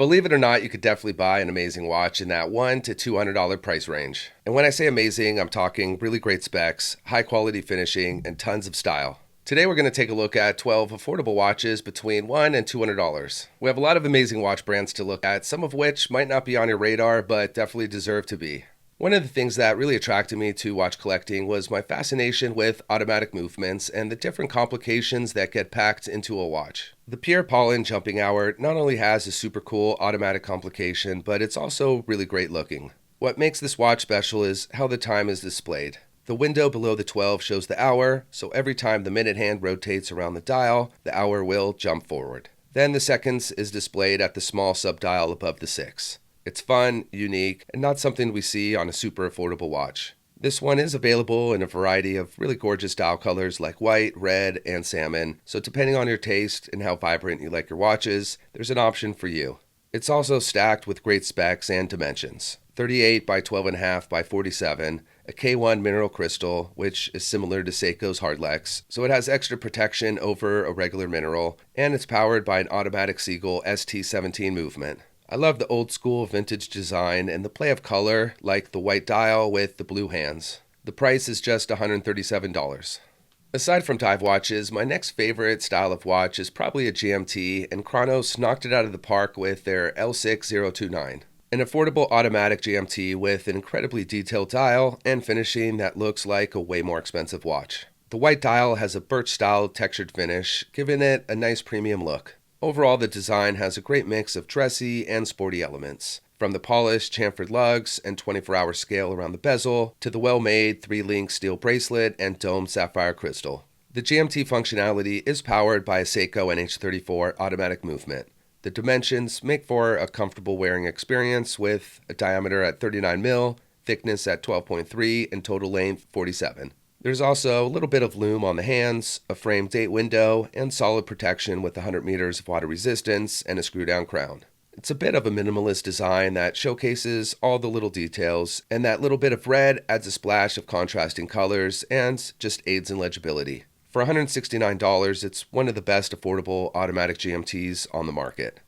Believe it or not, you could definitely buy an amazing watch in that $100 to $200 price range. And when I say amazing, I'm talking really great specs, high quality finishing, and tons of style. Today we're going to take a look at 12 affordable watches between $100 and $200. We have a lot of amazing watch brands to look at, some of which might not be on your radar, but definitely deserve to be. One of the things that really attracted me to watch collecting was my fascination with automatic movements and the different complications that get packed into a watch. The Pierre Paulin jumping hour not only has a super cool automatic complication, but it's also really great looking. What makes this watch special is how the time is displayed. The window below the 12 shows the hour, so every time the minute hand rotates around the dial, the hour will jump forward. Then the seconds is displayed at the small subdial above the 6. It's fun, unique, and not something we see on a super affordable watch. This one is available in a variety of really gorgeous dial colors like white, red, and salmon, so depending on your taste and how vibrant you like your watches, there's an option for you. It's also stacked with great specs and dimensions. 38 by 12.5 by 47, a K1 mineral crystal, which is similar to Seiko's Hardlex, so it has extra protection over a regular mineral, and it's powered by an automatic Seagull ST17 movement. I love the old school vintage design and the play of color, like the white dial with the blue hands. The price is just $137. Aside from dive watches, my next favorite style of watch is probably a GMT, and Cronos knocked it out of the park with their L6029. An affordable automatic GMT with an incredibly detailed dial and finishing that looks like a way more expensive watch. The white dial has a birch-style textured finish, giving it a nice premium look. Overall, the design has a great mix of dressy and sporty elements, from the polished chamfered lugs and 24-hour scale around the bezel to the well-made 3-link steel bracelet and domed sapphire crystal. The GMT functionality is powered by a Seiko NH34 automatic movement. The dimensions make for a comfortable wearing experience with a diameter at 39 mm, thickness at 12.3, and total length 47. There's also a little bit of lume on the hands, a framed date window, and solid protection with 100 meters of water resistance and a screw-down crown. It's a bit of a minimalist design that showcases all the little details, and that little bit of red adds a splash of contrasting colors and just aids in legibility. For $169, it's one of the best affordable automatic GMTs on the market.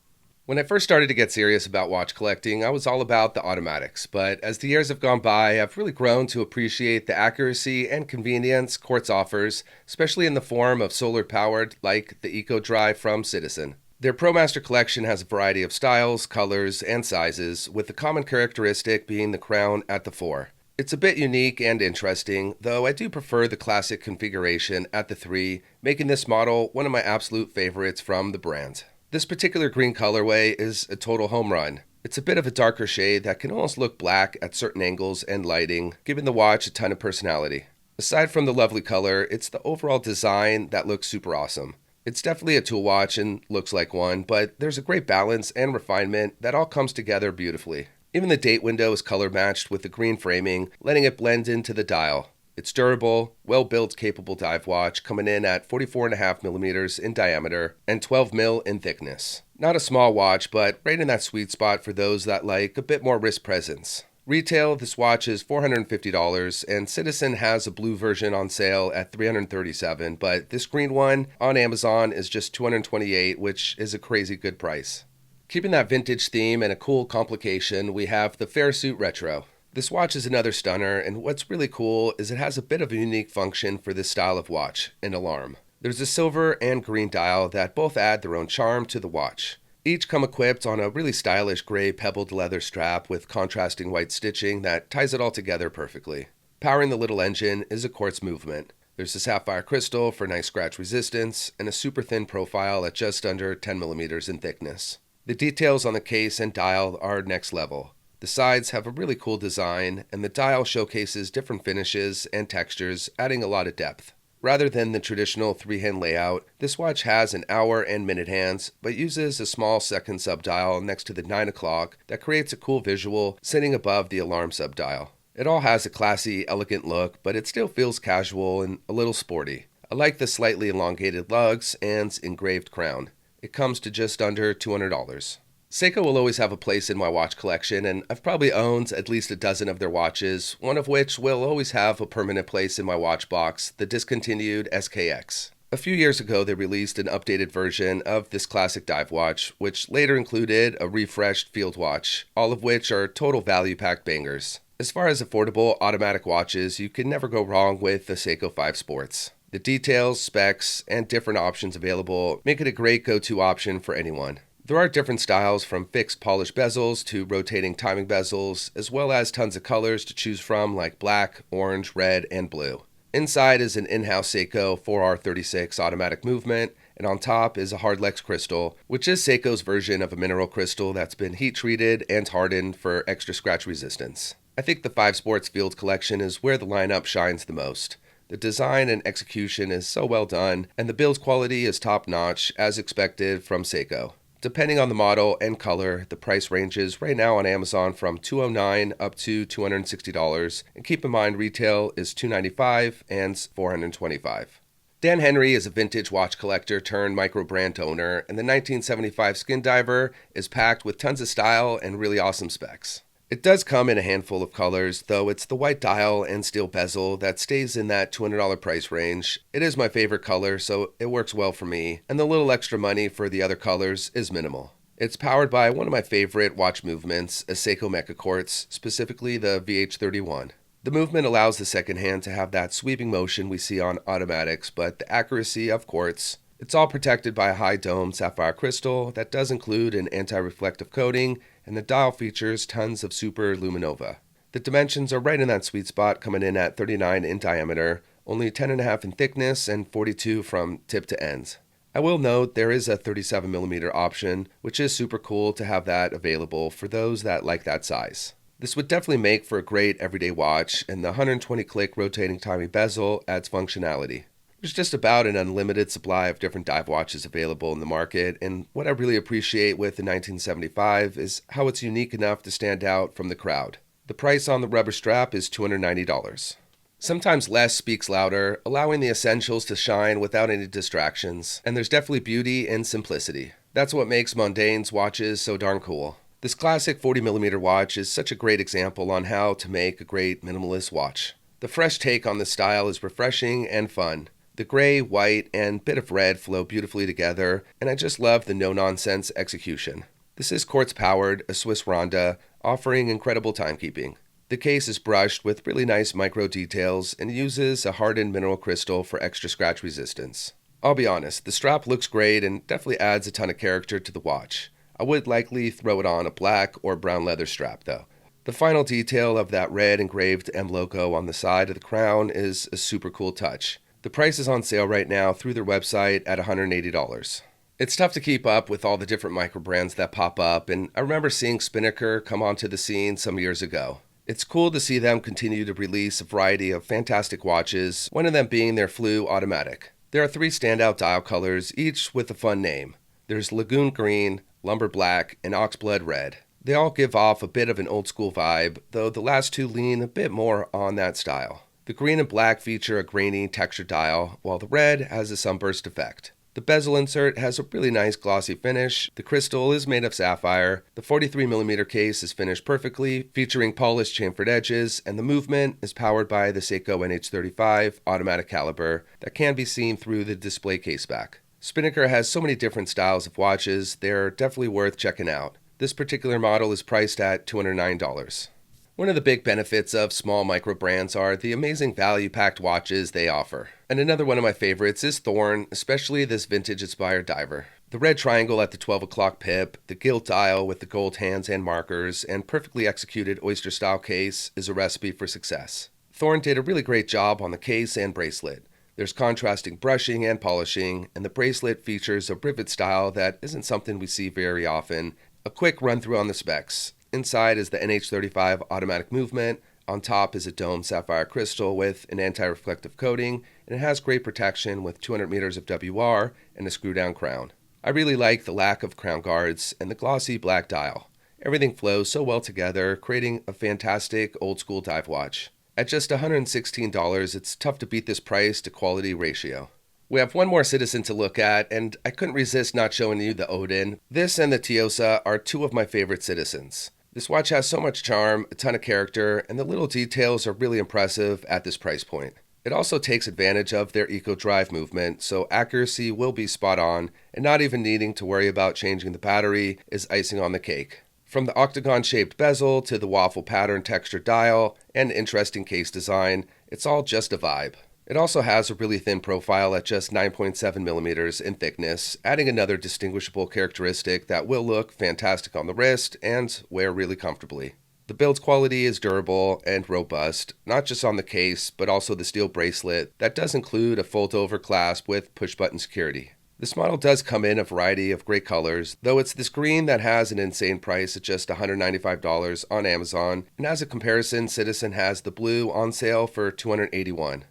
When I first started to get serious about watch collecting, I was all about the automatics, but as the years have gone by, I've really grown to appreciate the accuracy and convenience Quartz offers, especially in the form of solar-powered, like the Eco Drive from Citizen. Their ProMaster collection has a variety of styles, colors, and sizes, with the common characteristic being the crown at the fore. It's a bit unique and interesting, though I do prefer the classic configuration at the 3, making this model one of my absolute favorites from the brand. This particular green colorway is a total home run. It's a bit of a darker shade that can almost look black at certain angles and lighting, giving the watch a ton of personality. Aside from the lovely color, it's the overall design that looks super awesome. It's definitely a tool watch and looks like one, but there's a great balance and refinement that all comes together beautifully. Even the date window is color matched with the green framing, letting it blend into the dial. It's durable, well-built, capable dive watch, coming in at 44.5 millimeters in diameter and 12 mil in thickness. Not a small watch, but right in that sweet spot for those that like a bit more wrist presence. Retail, this watch is $450, and Citizen has a blue version on sale at $337, but this green one on Amazon is just $228, which is a crazy good price. Keeping that vintage theme and a cool complication, we have the Farasute Retro. This watch is another stunner, and what's really cool is it has a bit of a unique function for this style of watch, an alarm. There's a silver and green dial that both add their own charm to the watch. Each come equipped on a really stylish gray pebbled leather strap with contrasting white stitching that ties it all together perfectly. Powering the little engine is a quartz movement. There's a sapphire crystal for nice scratch resistance, and a super thin profile at just under 10 millimeters in thickness. The details on the case and dial are next level. The sides have a really cool design, and the dial showcases different finishes and textures, adding a lot of depth. Rather than the traditional 3-hand layout, this watch has an hour and minute hands, but uses a small second subdial next to the 9 o'clock that creates a cool visual sitting above the alarm subdial. It all has a classy, elegant look, but it still feels casual and a little sporty. I like the slightly elongated lugs and engraved crown. It comes to just under $200. Seiko will always have a place in my watch collection, and I've probably owned at least a dozen of their watches, one of which will always have a permanent place in my watch box, the discontinued SKX. A few years ago, they released an updated version of this classic dive watch, which later included a refreshed field watch, all of which are total value-packed bangers. As far as affordable automatic watches, you can never go wrong with the Seiko 5 Sports. The details, specs, and different options available make it a great go-to option for anyone. There are different styles from fixed polished bezels to rotating timing bezels, as well as tons of colors to choose from like black, orange, red, and blue. Inside is an in-house Seiko 4R36 automatic movement, and on top is a Hardlex crystal, which is Seiko's version of a mineral crystal that's been heat-treated and hardened for extra scratch resistance. I think the 5 Sports Field collection is where the lineup shines the most. The design and execution is so well done, and the build quality is top-notch, as expected from Seiko. Depending on the model and color, the price ranges right now on Amazon from $209 up to $260, and keep in mind retail is $295 and $425. Dan Henry is a vintage watch collector turned Microbrand owner, and the 1975 Skin Diver is packed with tons of style and really awesome specs. It does come in a handful of colors, though it's the white dial and steel bezel that stays in that $200 price range. It is my favorite color, so it works well for me, and the little extra money for the other colors is minimal. It's powered by one of my favorite watch movements, a Seiko Mecha-Quartz, specifically the VH31. The movement allows the second hand to have that sweeping motion we see on automatics, but the accuracy of quartz. It's all protected by a high dome sapphire crystal that does include an anti-reflective coating, and the dial features tons of super luminova. The dimensions are right in that sweet spot, coming in at 39 in diameter, only 10.5 in thickness, and 42 from tip to ends. I will note there is a 37mm option, which is super cool to have that available for those that like that size. This would definitely make for a great everyday watch, and the 120-click rotating timing bezel adds functionality. There's just about an unlimited supply of different dive watches available in the market, and what I really appreciate with the 1975 is how it's unique enough to stand out from the crowd. The price on the rubber strap is $290. Sometimes less speaks louder, allowing the essentials to shine without any distractions, and there's definitely beauty in simplicity. That's what makes Mondaine's watches so darn cool. This classic 40mm watch is such a great example on how to make a great minimalist watch. The fresh take on this style is refreshing and fun. The gray, white, and bit of red flow beautifully together, and I just love the no-nonsense execution. This is quartz-powered, a Swiss Ronda, offering incredible timekeeping. The case is brushed with really nice micro details and uses a hardened mineral crystal for extra scratch resistance. I'll be honest, the strap looks great and definitely adds a ton of character to the watch. I would likely throw it on a black or brown leather strap, though. The final detail of that red engraved M logo on the side of the crown is a super cool touch. The price is on sale right now through their website at $180. It's tough to keep up with all the different microbrands that pop up, and I remember seeing Spinnaker come onto the scene some years ago. It's cool to see them continue to release a variety of fantastic watches, one of them being their Flue Automatic. There are 3 standout dial colors, each with a fun name. There's Lagoon Green, Lumber Black, and Oxblood Red. They all give off a bit of an old school vibe, though the last 2 lean a bit more on that style. The green and black feature a grainy textured dial, while the red has a sunburst effect. The bezel insert has a really nice glossy finish. The crystal is made of sapphire. The 43mm case is finished perfectly, featuring polished chamfered edges, and the movement is powered by the Seiko NH35 automatic caliber that can be seen through the display case back. Spinnaker has so many different styles of watches, they're definitely worth checking out. This particular model is priced at $209. One of the big benefits of small micro brands are the amazing value-packed watches they offer. And another one of my favorites is Thorn, especially this vintage-inspired diver. The red triangle at the 12 o'clock pip, the gilt dial with the gold hands and markers, and perfectly executed oyster-style case is a recipe for success. Thorn did a really great job on the case and bracelet. There's contrasting brushing and polishing, and the bracelet features a rivet style that isn't something we see very often. A quick run-through on the specs. Inside is the NH35 automatic movement. On top is a domed sapphire crystal with an anti-reflective coating, and it has great protection with 200 meters of WR and a screw-down crown. I really like the lack of crown guards and the glossy black dial. Everything flows so well together, creating a fantastic old-school dive watch. At just $116, it's tough to beat this price to quality ratio. We have one more Citizen to look at, and I couldn't resist not showing you the Odyn. This and the TISSOT are 2 of my favorite Citizens. This watch has so much charm, a ton of character, and the little details are really impressive at this price point. It also takes advantage of their Eco Drive movement, so accuracy will be spot on, and not even needing to worry about changing the battery is icing on the cake. From the octagon-shaped bezel to the waffle pattern textured dial and interesting case design, it's all just a vibe. It also has a really thin profile at just 9.7 millimeters in thickness, adding another distinguishable characteristic that will look fantastic on the wrist and wear really comfortably. The build quality is durable and robust, not just on the case, but also the steel bracelet that does include a fold-over clasp with push-button security. This model does come in a variety of great colors, though it's this green that has an insane price at just $195 on Amazon, and as a comparison, Citizen has the blue on sale for $281.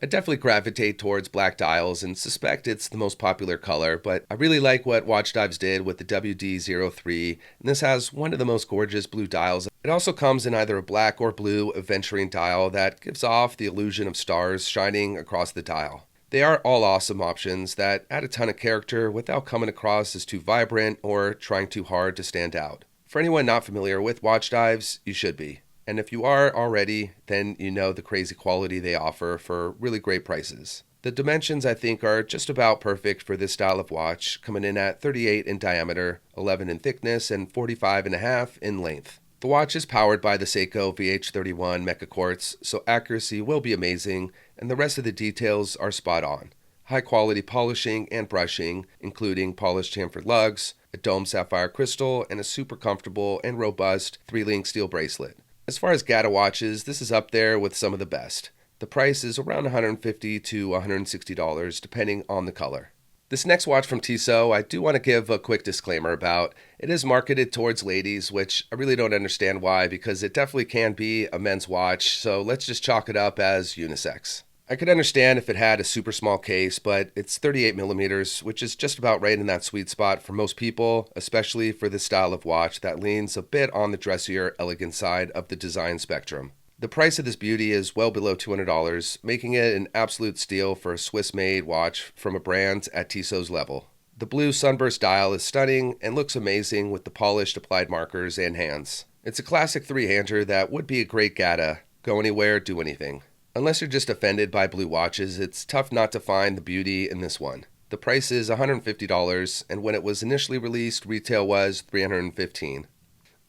I definitely gravitate towards black dials and suspect it's the most popular color, but I really like what Watchdives did with the WD03, and this has one of the most gorgeous blue dials. It also comes in either a black or blue Adventurine dial that gives off the illusion of stars shining across the dial. They are all awesome options that add a ton of character without coming across as too vibrant or trying too hard to stand out. For anyone not familiar with Watchdives, you should be. And if you are already, then you know the crazy quality they offer for really great prices. The dimensions I think are just about perfect for this style of watch, coming in at 38 in diameter, 11 in thickness, and 45.5 in length. The watch is powered by the Seiko VH31 Mecha-Quartz, so accuracy will be amazing, and the rest of the details are spot on. High quality polishing and brushing, including polished chamfered lugs, a domed sapphire crystal, and a super comfortable and robust 3-link steel bracelet. As far as Gata watches, this is up there with some of the best. The price is around $150 to $160 depending on the color. This next watch from Tissot, I do want to give a quick disclaimer about. It is marketed towards ladies, which I really don't understand why, because it definitely can be a men's watch, so let's just chalk it up as unisex. I could understand if it had a super small case, but it's 38 millimeters, which is just about right in that sweet spot for most people, especially for this style of watch that leans a bit on the dressier, elegant side of the design spectrum. The price of this beauty is well below $200, making it an absolute steal for a Swiss-made watch from a brand at Tissot's level. The blue sunburst dial is stunning and looks amazing with the polished applied markers and hands. It's a classic three-hander that would be a great Gata. Go anywhere, do anything. Unless you're just offended by blue watches, it's tough not to find the beauty in this one. The price is $150, and when it was initially released, retail was $315.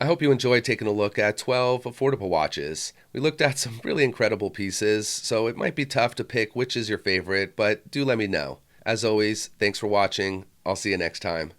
I hope you enjoyed taking a look at 12 affordable watches. We looked at some really incredible pieces, so it might be tough to pick which is your favorite, but do let me know. As always, thanks for watching. I'll see you next time.